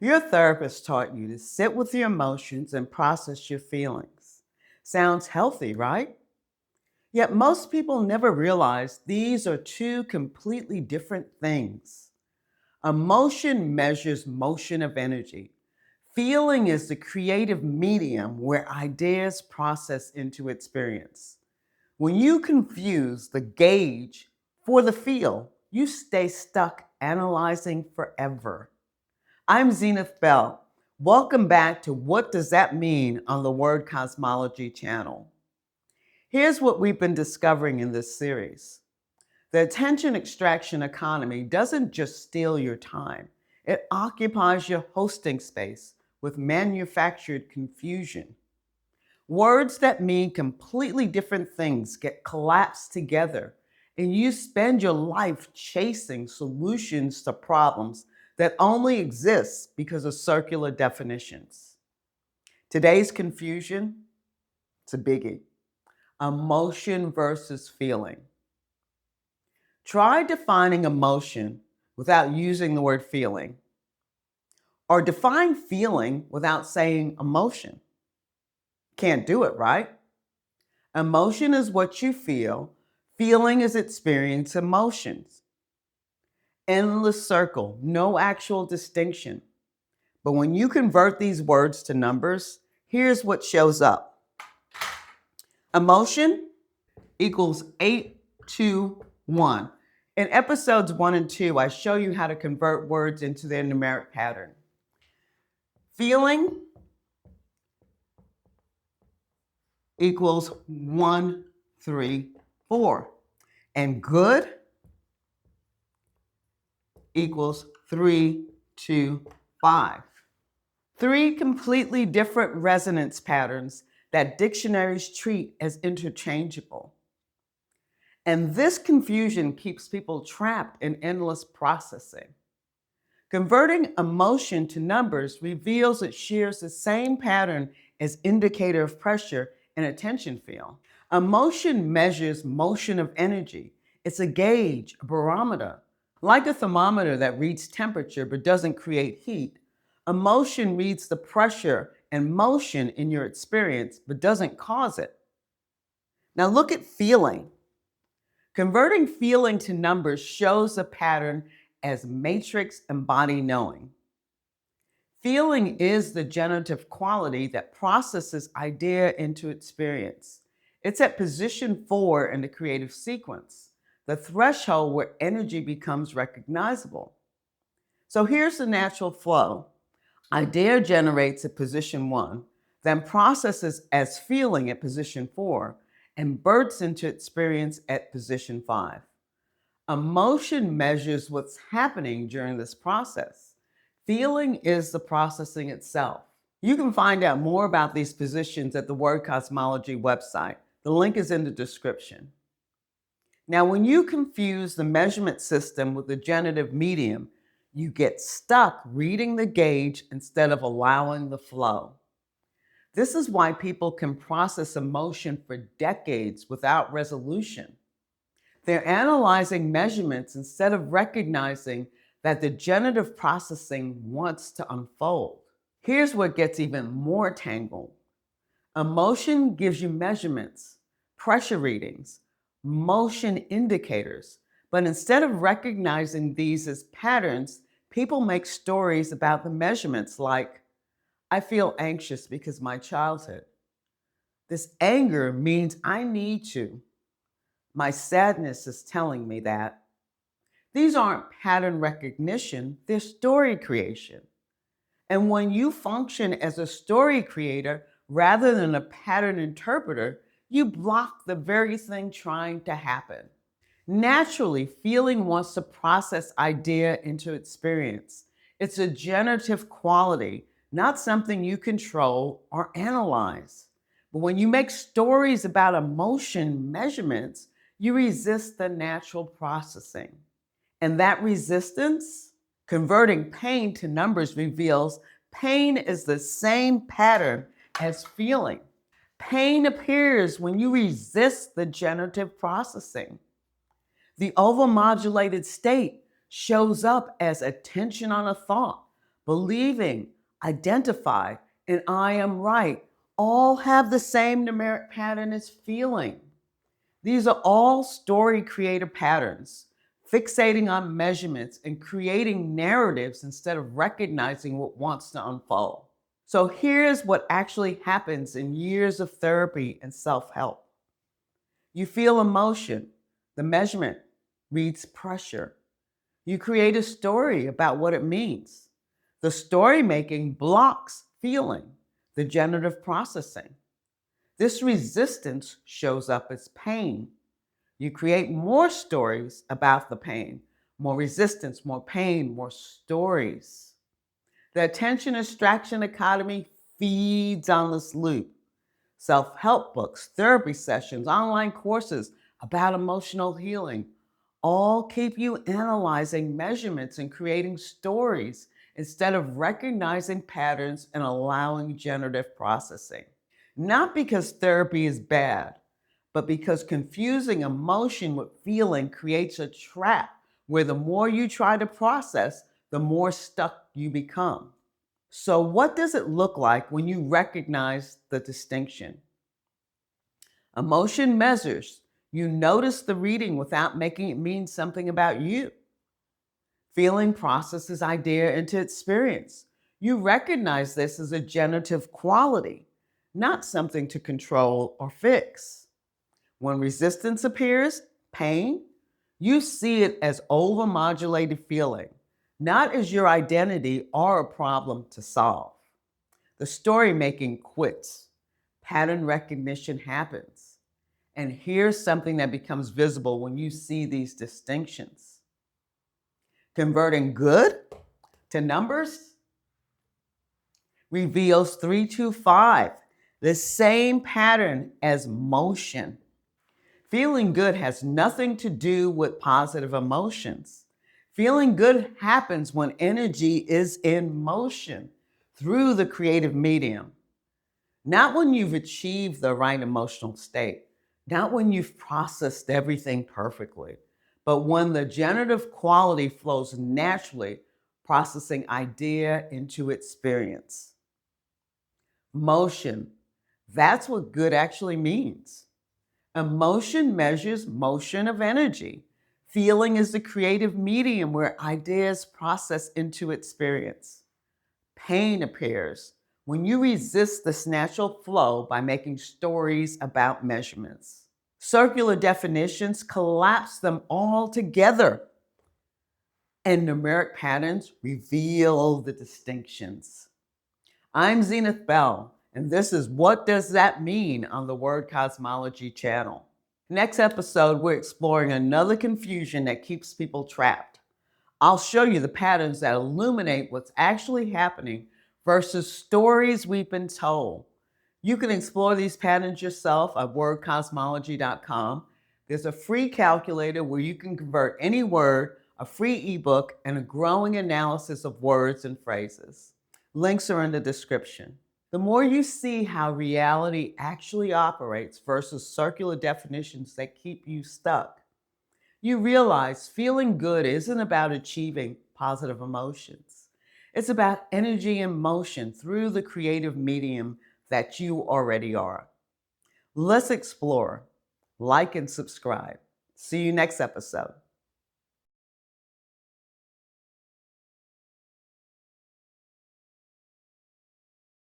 Your therapist taught you to sit with your emotions and process your feelings. Sounds healthy, right? Yet most people never realize these are two completely different things. Emotion measures motion of energy. Feeling is the creative medium where ideas process into experience. When you confuse the gauge for the feel, you stay stuck analyzing forever. I'm Zenith Bell. Welcome back to What Does That Mean on the Word Cosmology channel. Here's what we've been discovering in this series. The attention extraction economy doesn't just steal your time, it occupies your hosting space with manufactured confusion. Words that mean completely different things get collapsed together, and you spend your life chasing solutions to problems that only exist because of circular definitions. Today's confusion, it's a biggie. Emotion versus feeling. Try defining emotion without using the word feeling, or define feeling without saying emotion. Can't do it, right? Emotion is what you feel, feeling is experience emotions. Endless circle, no actual distinction. But when you convert these words to numbers, here's what shows up. Emotion equals 821. In episodes 1 and 2, I show you how to convert words into their numeric pattern. Feeling equals 1, 3, 4. And good equals 3, 2, 5. Three completely different resonance patterns that dictionaries treat as interchangeable. And this confusion keeps people trapped in endless processing. Converting emotion to numbers reveals it shares the same pattern as indicator of pressure and attention field. Emotion measures motion of energy. It's a gauge, a barometer. Like a thermometer that reads temperature but doesn't create heat, emotion reads the pressure and motion in your experience but doesn't cause it. Now look at feeling. Converting feeling to numbers shows a pattern as matrix and body knowing. Feeling is the generative quality that processes idea into experience. It's at position 4 in the creative sequence, the threshold where energy becomes recognizable. So here's the natural flow. Idea generates at position 1, then processes as feeling at position 4, and bursts into experience at position 5. Emotion measures what's happening during this process. Feeling is the processing itself. You can find out more about these positions at the Word Cosmology website. The link is in the description. Now, when you confuse the measurement system with the generative medium, you get stuck reading the gauge instead of allowing the flow. This is why people can process emotion for decades without resolution. They're analyzing measurements instead of recognizing that the generative processing wants to unfold. Here's what gets even more tangled. Emotion gives you measurements, pressure readings, motion indicators, but instead of recognizing these as patterns, people make stories about the measurements like, I feel anxious because my childhood. This anger means I need to. My sadness is telling me that. These aren't pattern recognition, they're story creation. And when you function as a story creator rather than a pattern interpreter, you block the very thing trying to happen. Naturally, feeling wants to process idea into experience. It's a generative quality, not something you control or analyze. But when you make stories about emotion measurements, you resist the natural processing. And that resistance, converting pain to numbers, reveals pain is the same pattern as feeling. Pain appears when you resist the generative processing. The overmodulated state shows up as attention on a thought, believing, identify, and I am right all have the same numeric pattern as feeling. These are all story creator patterns, fixating on measurements and creating narratives instead of recognizing what wants to unfold. So here's what actually happens in years of therapy and self-help. You feel emotion. The measurement reads pressure. You create a story about what it means. The story making blocks feeling, the generative processing. This resistance shows up as pain. You create more stories about the pain, more resistance, more pain, more stories. The attention extraction economy feeds on this loop. Self-help books, therapy sessions, online courses about emotional healing all keep you analyzing measurements and creating stories instead of recognizing patterns and allowing generative processing. Not because therapy is bad, but because confusing emotion with feeling creates a trap where the more you try to process, the more stuck you become. So, what does it look like when you recognize the distinction? Emotion measures. You notice the reading without making it mean something about you. Feeling processes idea into experience. You recognize this as a generative quality, not something to control or fix. When resistance appears, pain, you see it as overmodulated feeling, not as your identity or a problem to solve. The story making quits. Pattern recognition happens. And here's something that becomes visible when you see these distinctions. Converting good to numbers reveals 325, the same pattern as motion. Feeling good has nothing to do with positive emotions. Feeling good happens when energy is in motion through the creative medium. Not when you've achieved the right emotional state, not when you've processed everything perfectly, but when the generative quality flows naturally, processing idea into experience. Motion, that's what good actually means. Emotion measures motion of energy. Feeling is the creative medium where ideas process into experience. Pain appears when you resist this natural flow by making stories about measurements. Circular definitions collapse them all together, and numeric patterns reveal the distinctions. I'm Zenith Bell, and this is What Does That Mean on the Word Cosmology channel. Next episode, we're exploring another confusion that keeps people trapped. I'll show you the patterns that illuminate what's actually happening versus stories we've been told. You can explore these patterns yourself at wordcosmology.com. There's a free calculator where you can convert any word, a free ebook, and a growing analysis of words and phrases. Links are in the description. The more you see how reality actually operates versus circular definitions that keep you stuck, you realize feeling good isn't about achieving positive emotions. It's about energy and motion through the creative medium that you already are. Let's explore. Like and subscribe. See you next episode.